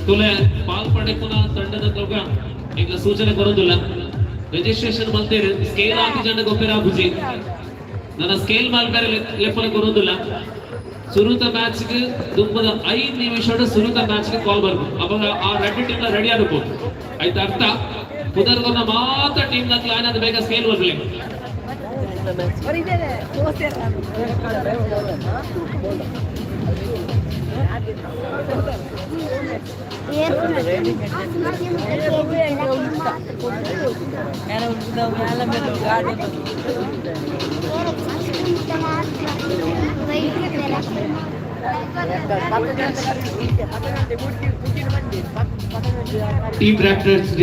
तुला ಪಾಲ್ಪಡೆಕುನ ತಂಡದ ಕ್ಲಬ್ ಈಗ ಸೂಚನೆ ಕೊರೋದಿಲ್ಲ ರಿಜಿಸ್ಟ್ರೇಷನ್ ಮಲ್ತೇರು ಸ್ಕೇಲ್ ಹಾಕಿ ಜನ ಗೊಬ್ಬರ ಬುಜಿ ನನ್ನ ಸ್ಕೇಲ್ ಮಾಲ್ಬೇರೆ ಲೆಪ್ಪಲೆ ಕೊರೋದಿಲ್ಲ ಸುರುತ ಮ್ಯಾಚ್ ಗೆ ತುಂಬದ 5 ನಿಮಿಷದ ಸುರುತ ಮ್ಯಾಚ್ ಗೆ ಕಾಲ್ ಬರ್ಬೇಕು ಅವಾಗ ಆ ರೆಡ್ ಟೀಮ್ ರೆಡಿ ಆಗಬೇಕು ಆಯ್ತು ಅರ್ಥ ಕುದರ್ಗೊನ ಮಾತ್ರ ಟೀಮ್ ನ ಕ್ಲಾನ್ ಅದ ಬೇಗ ಸ್ಕೇಲ್ ಬರ್ಲಿ Team directors